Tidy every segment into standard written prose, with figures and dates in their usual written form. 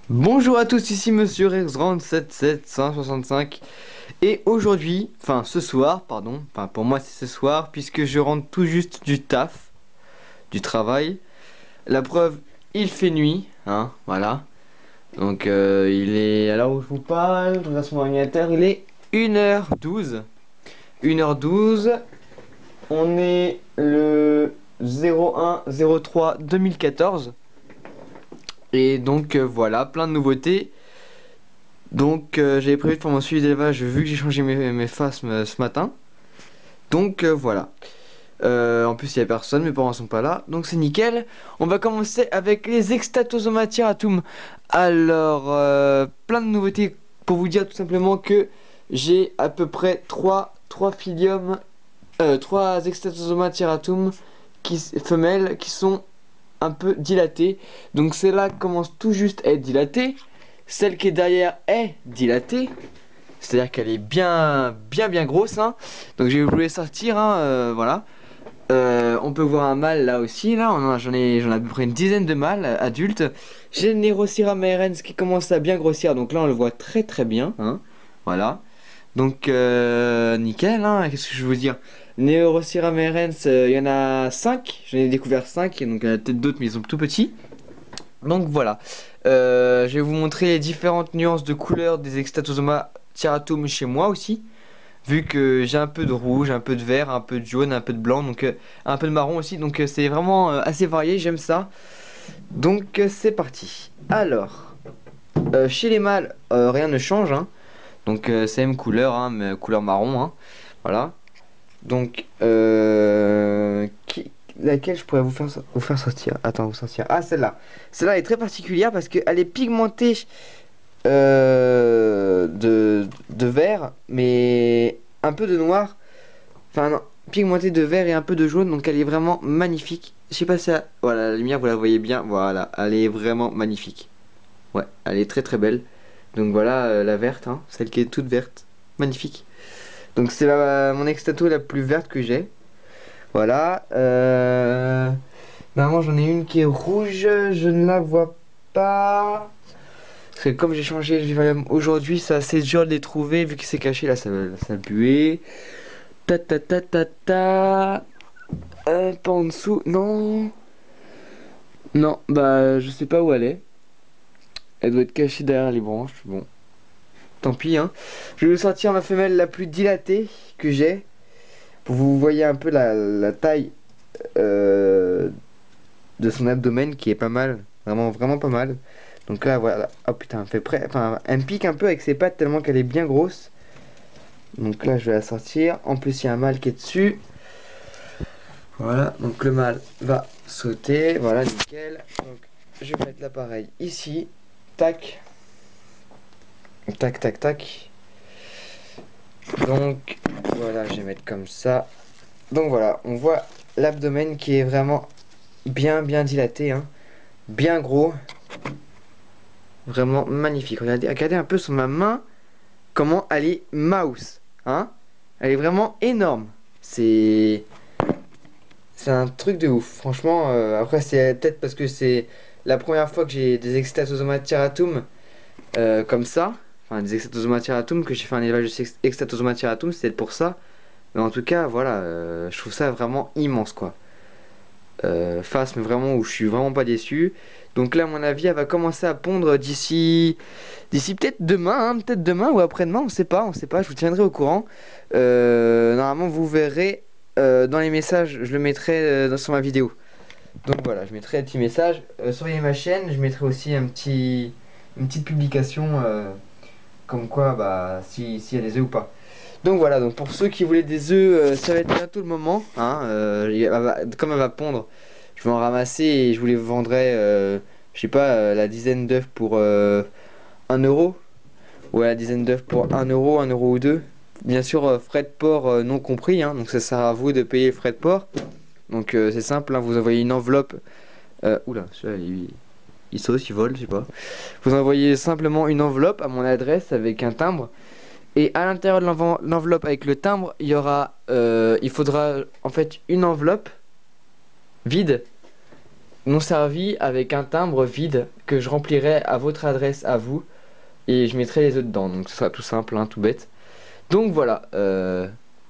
Bonjour à tous, ici Monsieur Rex77165 et aujourd'hui, enfin ce soir, pardon, enfin pour moi c'est ce soir puisque je rentre tout juste du taf, du travail. La preuve, il fait nuit, hein, voilà. Donc il est, à l'heure où je vous parle, je regarde sur mon ordinateur, il est 1h12. 1h12, on est le 01/03/2014 et donc voilà, plein de nouveautés. Donc j'avais prévu de faire mon suivi d'élevage vu que j'ai changé mes phasmes ce matin. Donc voilà. En plus il n'y a personne, mes parents sont pas là, donc c'est nickel. On va commencer avec les Extatosomatiaratum. Alors, plein de nouveautés pour vous dire tout simplement que j'ai à peu près 3 filiums, 3 Extatosomatiaratum femelles qui sont un peu dilatées. Donc celle-là commence tout juste à être dilatée. Celle qui est derrière est dilatée. C'est-à-dire qu'elle est bien grosse, hein. Donc je vais vous les sortir, hein, voilà. On peut voir un mâle là aussi, là. J'en ai à peu près une dizaine de mâles adultes. J'ai le Nerocira maerens qui commence à bien grossir, donc là on le voit très bien, hein. Voilà. Donc nickel, hein. Qu'est-ce que je veux dire? Nerocira maerens, il y en a 5. J'en ai découvert 5, donc il y en a peut-être d'autres, mais ils sont tout petits. Donc voilà. Je vais vous montrer les différentes nuances de couleurs des Extatosoma tiaratum chez moi aussi. Vu que j'ai un peu de rouge, un peu de vert, un peu de jaune, un peu de blanc, donc un peu de marron aussi. Donc c'est vraiment assez varié, j'aime ça. Donc c'est parti. Alors, chez les mâles, rien ne change, hein. Donc c'est même couleur, hein, mais couleur marron, hein. Voilà. Donc, laquelle je pourrais vous faire sortir? Attends, vous sortir. Ah, celle-là. Celle-là est très particulière parce qu'elle est pigmentée de vert, mais un peu de noir. Enfin, non, pigmentée de vert et un peu de jaune, donc elle est vraiment magnifique. Je sais pas si voilà, la lumière, vous la voyez bien. Voilà, elle est vraiment magnifique. Ouais, elle est très belle. Donc voilà, la verte, hein, celle qui est toute verte. Magnifique. Donc c'est mon extato la plus verte que j'ai. Voilà. Normalement, j'en ai une qui est rouge. Je ne la vois pas. Parce que comme j'ai changé le vivarium aujourd'hui, c'est assez dur de les trouver. Vu que c'est caché, là, ça a bué. Ta ta ta ta ta. Pas en dessous. Non. Non, bah, je sais pas où elle est. Elle doit être cachée derrière les branches. Bon, tant pis, hein. Je vais vous sortir ma femelle la plus dilatée que j'ai. Pour que vous voyez un peu la taille euh, de son abdomen qui est pas mal, vraiment pas mal. Donc là voilà, oh putain, elle fait prêt, enfin elle me pique un peu avec ses pattes tellement qu'elle est bien grosse. Donc là je vais la sortir. En plus il y a un mâle qui est dessus. Voilà, donc le mâle va sauter, voilà nickel. Donc je vais mettre l'appareil ici, tac, tac. Donc voilà, je vais mettre comme ça. Donc voilà, on voit l'abdomen qui est vraiment bien dilaté, hein, bien gros. Vraiment magnifique. Regardez un peu sur ma main comment elle est mouse. Hein? Elle est vraiment énorme. C'est. C'est un truc de ouf. Franchement, après, c'est peut-être parce que c'est la première fois que j'ai des Extatosoma tiaratum comme ça. Enfin, des Extatosoma tiaratum, que j'ai fait un élevage de Extatosoma tiaratum, c'est peut-être pour ça. Mais en tout cas, voilà, je trouve ça vraiment immense, quoi. Face, mais vraiment où je suis vraiment pas déçu. Donc là, à mon avis, elle va commencer à pondre d'ici peut-être demain, hein, peut-être demain ou après-demain, on sait pas, je vous tiendrai au courant. Normalement, vous verrez dans les messages, je le mettrai sur ma vidéo. Donc voilà, je mettrai un petit message. Surveillez ma chaîne, je mettrai aussi une petite publication comme quoi, bah, s'il y a des œufs ou pas. Donc voilà, donc pour ceux qui voulaient des œufs, ça va être bientôt le moment, hein, comme elle va pondre, je vais en ramasser et je vous les vendrai, je sais pas, la dizaine d'œufs pour 1 euro. Ouais, la dizaine d'œufs pour 1 euro, 1 euro ou 2. Bien sûr, frais de port non compris, hein, donc ça sert à vous de payer les frais de port. Donc c'est simple, hein, vous envoyez une enveloppe. Oula, celui-là, il saute, il vole, je sais pas. Vous envoyez simplement une enveloppe à mon adresse avec un timbre. Et à l'intérieur de l'enveloppe avec le timbre, il faudra en fait une enveloppe vide non servi avec un timbre vide que je remplirai à votre adresse à vous et je mettrai les œufs dedans. Donc ce sera tout simple, hein, tout bête. Donc voilà,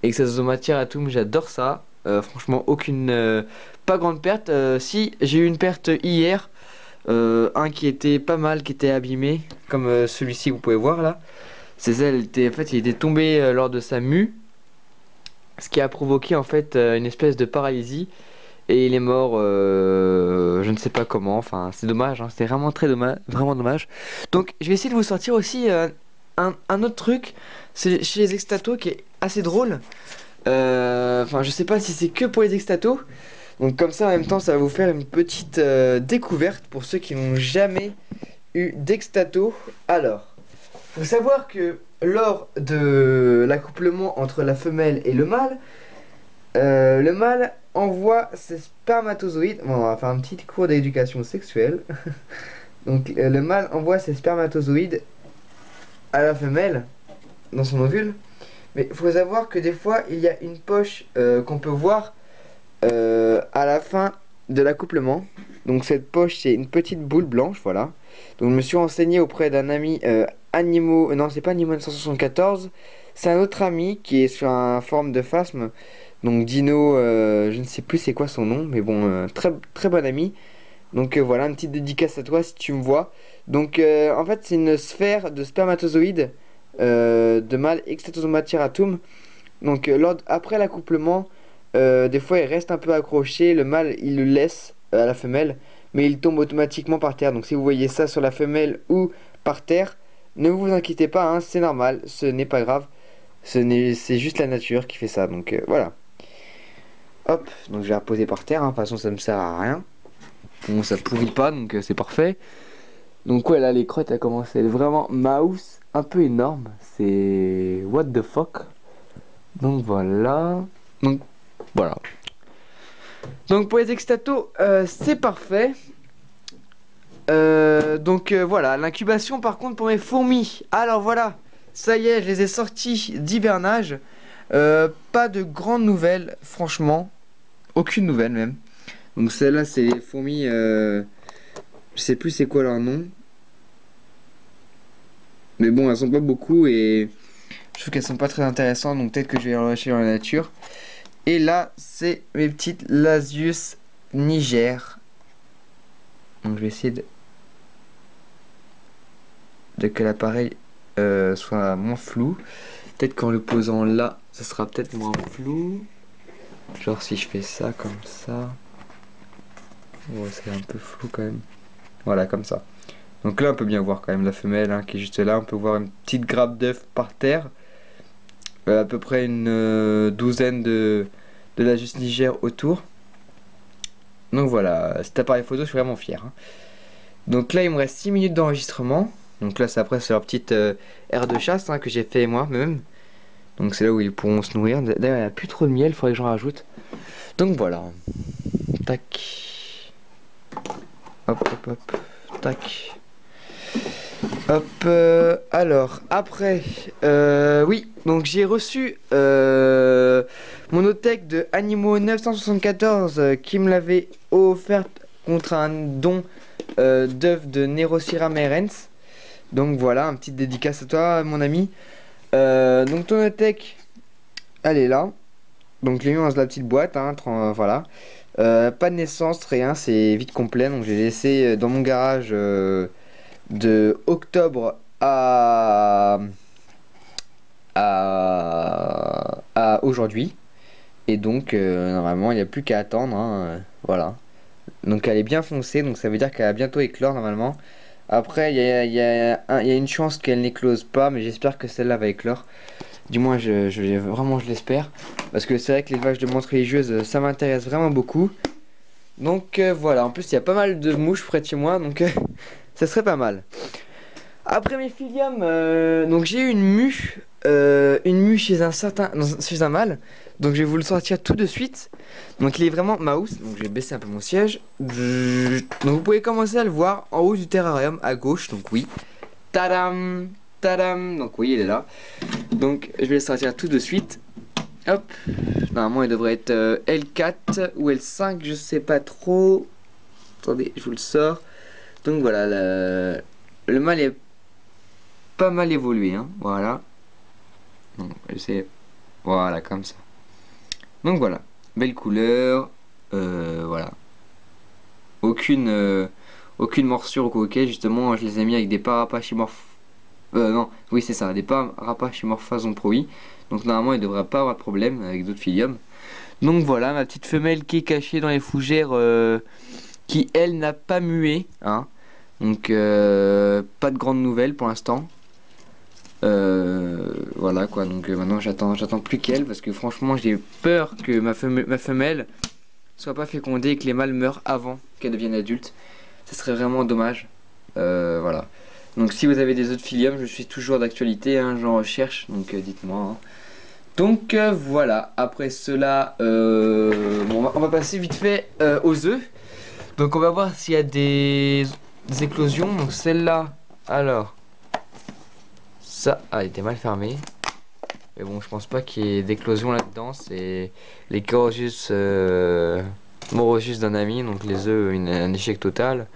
Exazomatia Atum, j'adore ça. Franchement, aucune, pas grande perte. Si j'ai eu une perte hier, un qui était pas mal, qui était abîmé, comme celui-ci que vous pouvez voir là. C'est ça, en fait, il était tombé lors de sa mue, ce qui a provoqué en fait une espèce de paralysie et il est mort, je ne sais pas comment. Enfin, c'est dommage, hein, c'est vraiment très dommage, vraiment dommage. Donc, je vais essayer de vous sortir aussi un autre truc, c'est chez les extatos qui est assez drôle. Enfin, je sais pas si c'est que pour les extatos. Donc, comme ça, en même temps, ça va vous faire une petite découverte pour ceux qui n'ont jamais eu d'extato. Alors, faut savoir que lors de l'accouplement entre la femelle et le mâle envoie ses spermatozoïdes. Bon, on va faire un petit cours d'éducation sexuelle. Donc, le mâle envoie ses spermatozoïdes à la femelle dans son ovule. Mais il faut savoir que des fois, il y a une poche qu'on peut voir à la fin de l'accouplement. Donc, cette poche, c'est une petite boule blanche, voilà. Donc, je me suis renseigné auprès d'un ami Animaux. Non, c'est pas Animaux 974. C'est un autre ami qui est sur un forum de phasme. Donc Dino, je ne sais plus c'est quoi son nom, mais bon, très très bon ami. Donc voilà, une petite dédicace à toi si tu me vois. Donc en fait, c'est une sphère de spermatozoïdes de mâle Extatomatiratum. Donc après l'accouplement, des fois il reste un peu accroché, le mâle il le laisse à la femelle, mais il tombe automatiquement par terre. Donc si vous voyez ça sur la femelle ou par terre, ne vous inquiétez pas, hein, c'est normal, ce n'est pas grave. C'est juste la nature qui fait ça. Donc voilà. Hop, donc je vais la reposer par terre, hein. De toute façon ça me sert à rien. Bon, ça pourrit pas, donc c'est parfait. Donc ouais, là les crottes elles commencent à être vraiment mouse, un peu énorme. C'est what the fuck. Donc voilà. Donc voilà. Donc pour les extatos, c'est parfait. Donc voilà, l'incubation par contre pour mes fourmis. Alors voilà, ça y est, je les ai sortis d'hivernage. Pas de grandes nouvelles, franchement. Aucune nouvelle même. Donc celle-là, c'est les fourmis. Je sais plus c'est quoi leur nom. Mais bon, elles sont pas beaucoup et je trouve qu'elles sont pas très intéressantes. Donc peut-être que je vais les relâcher dans la nature. Et là, c'est mes petites Lasius Niger. Donc je vais essayer de que l'appareil soit moins flou. Peut-être qu'en le posant là, ça sera peut-être moins flou. Genre si je fais ça comme ça. Ouais, c'est un peu flou quand même. Voilà, comme ça. Donc là, on peut bien voir quand même la femelle hein, qui est juste là. On peut voir une petite grappe d'œufs par terre. À peu près une douzaine de la juste Niger autour. Donc voilà, cet appareil photo, je suis vraiment fier. Hein. Donc là, il me reste 6 minutes d'enregistrement. Donc là, c'est après, c'est leur petite aire de chasse hein, que j'ai fait moi-même. Donc c'est là où ils pourront se nourrir. D'ailleurs, il n'y a plus trop de miel, il faudrait que j'en rajoute. Donc voilà. Tac. Hop, hop, hop. Tac. Hop, alors, après, oui, donc j'ai reçu mon OTEC de Animaux 974 qui me l'avait offert contre un don d'œufs de Nerocira merens. Donc voilà, un petit dédicace à toi, mon ami. Donc ton OTEC, elle est là. Donc je l'ai mis dans la petite boîte, hein, voilà. Pas de naissance, rien, c'est vite complet. Donc j'ai laissé dans mon garage de octobre à aujourd'hui. Et donc normalement il n'y a plus qu'à attendre. Hein, voilà. Donc elle est bien foncée, donc ça veut dire qu'elle va bientôt éclore normalement. Après il y a une chance qu'elle n'éclose pas, mais j'espère que celle-là va éclore. Du moins vraiment je l'espère. Parce que c'est vrai que l'élevage de menthes religieuses ça m'intéresse vraiment beaucoup. Donc voilà, en plus il y a pas mal de mouches près de chez moi, donc ça serait pas mal. Après mes filium, donc j'ai eu une mue chez un certain, chez un mâle. Donc je vais vous le sortir tout de suite. Donc il est vraiment mouse. Donc je vais baisser un peu mon siège. Donc vous pouvez commencer à le voir en haut du terrarium à gauche. Donc oui, tadam, tadam. Donc oui, il est là. Donc je vais le sortir tout de suite. Hop. Normalement il devrait être L4 ou L5, je sais pas trop. Attendez, je vous le sors. Donc voilà, le mâle est pas mal évolué, hein. Voilà. Donc, c'est voilà comme ça. Donc voilà, belle couleur. Voilà. Aucune morsure au coquet. Justement, je les ai mis avec des parapachymorphes. Non, oui c'est ça, des parapachymorphason proi. Donc normalement, il ne devrait pas avoir de problème avec d'autres philiums. Donc voilà, ma petite femelle qui est cachée dans les fougères, qui elle n'a pas mué, hein. Donc pas de grandes nouvelles pour l'instant. Voilà quoi, donc maintenant j'attends plus qu'elle, parce que franchement j'ai peur que ma femelle soit pas fécondée et que les mâles meurent avant qu'elle devienne adulte. Ce serait vraiment dommage. Voilà. Donc si vous avez des autres philiums, je suis toujours d'actualité, hein, j'en recherche, donc dites-moi, hein. Donc voilà, après cela, bon, on va passer vite fait aux œufs. Donc on va voir s'il y a des éclosions. Donc celle-là, alors, ça, elle était mal fermée. Mais bon, je pense pas qu'il y ait d'éclosion là-dedans. C'est les Chorosus morosus d'un ami, donc les œufs, un échec total.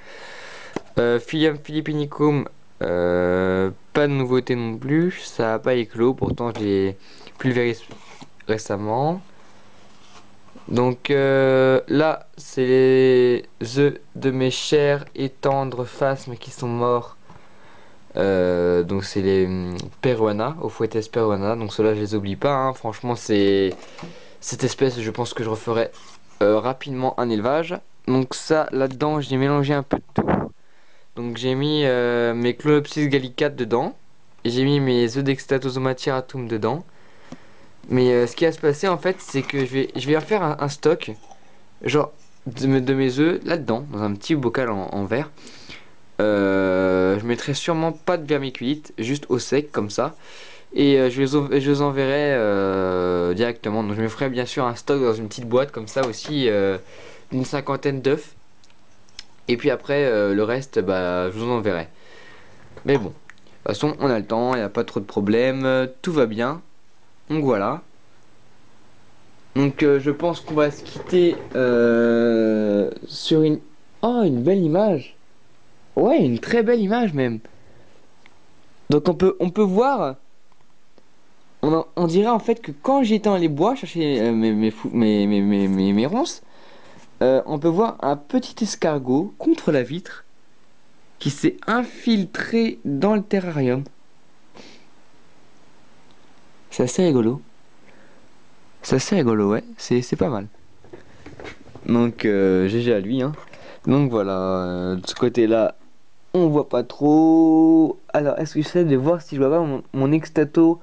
Philium philippinicum, pas de nouveauté non plus. Ça n'a pas éclos, pourtant je l'ai pulvérisé récemment. Donc là, c'est les œufs de mes chers et tendres phasmes qui sont morts. Donc c'est les Peruana, Ophoetes peruana. Donc ceux-là, je les oublie pas, hein. Franchement, c'est cette espèce, je pense que je referai rapidement un élevage. Donc ça, là-dedans, j'ai mélangé un peu de tout. Donc j'ai mis mes Chlolopsis gallicates dedans. Et j'ai mis mes œufs d'Extatosomatieratum dedans. Mais ce qui va se passer en fait, c'est que je vais faire un stock, genre de mes œufs là-dedans, dans un petit bocal en verre. Je mettrai sûrement pas de vermiculite, juste au sec comme ça. Et je les enverrai directement. Donc je me ferai bien sûr un stock dans une petite boîte comme ça aussi, d'une 50aine d'œufs. Et puis après, le reste, bah, je vous enverrai. Mais bon, de toute façon, on a le temps, il n'y a pas trop de problèmes, tout va bien. Donc voilà. Donc je pense qu'on va se quitter sur une... Oh, une belle image. Ouais, une très belle image même. Donc on peut voir, on dirait en fait que quand j'étais dans les bois chercher mes ronces, on peut voir un petit escargot contre la vitre qui s'est infiltré dans le terrarium. C'est assez rigolo. C'est assez rigolo, ouais, c'est pas mal. Donc GG à lui, hein. Donc voilà, de ce côté-là, on voit pas trop. Alors, est-ce que j'essaie de voir si je vois pas mon extato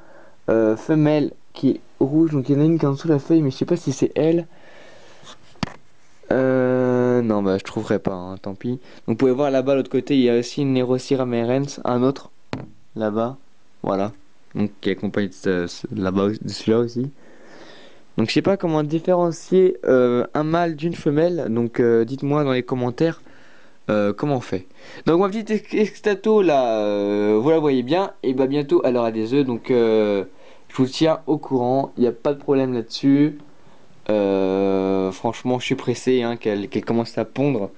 femelle qui est rouge. Donc il y en a une qui est en dessous de la feuille, mais je sais pas si c'est elle. Non, bah je trouverai pas, hein, tant pis. Donc vous pouvez voir là-bas, l'autre côté, il y a aussi une Nerocira merens, un autre, là-bas. Voilà. Donc qui accompagne là-bas de celui-là aussi. Donc je sais pas comment différencier un mâle d'une femelle. Donc dites-moi dans les commentaires comment on fait. Donc ma petite extato là, vous la voyez bien. Et bah bientôt elle aura des œufs. Donc je vous tiens au courant. Il n'y a pas de problème là-dessus. Franchement je suis pressé, hein, qu'elle commence à pondre.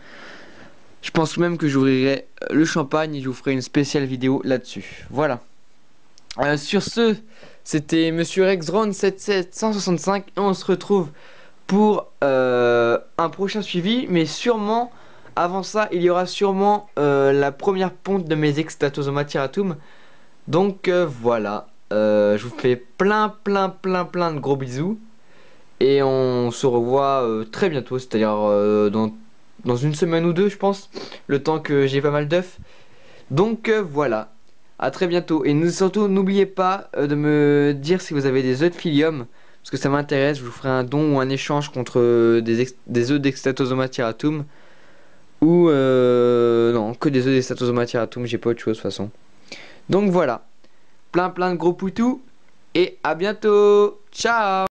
Je pense même que j'ouvrirai le champagne et je vous ferai une spéciale vidéo là-dessus. Voilà. Sur ce, c'était Monsieur Rexron 7765 et on se retrouve pour un prochain suivi, mais sûrement avant ça il y aura sûrement la première ponte de mes Extatosomatieratum. Donc voilà, je vous fais plein de gros bisous et on se revoit très bientôt, c'est-à-dire dans une semaine ou deux je pense, le temps que j'ai pas mal d'œufs. Donc voilà. À très bientôt. Et surtout, n'oubliez pas de me dire si vous avez des œufs de Philium, parce que ça m'intéresse. Je vous ferai un don ou un échange contre des œufs d'Extatosomatieratum. Ou non, que des œufs d'Extatosomatieratum. J'ai pas autre chose de toute façon. Donc voilà. Plein de gros poutous. Et à bientôt. Ciao.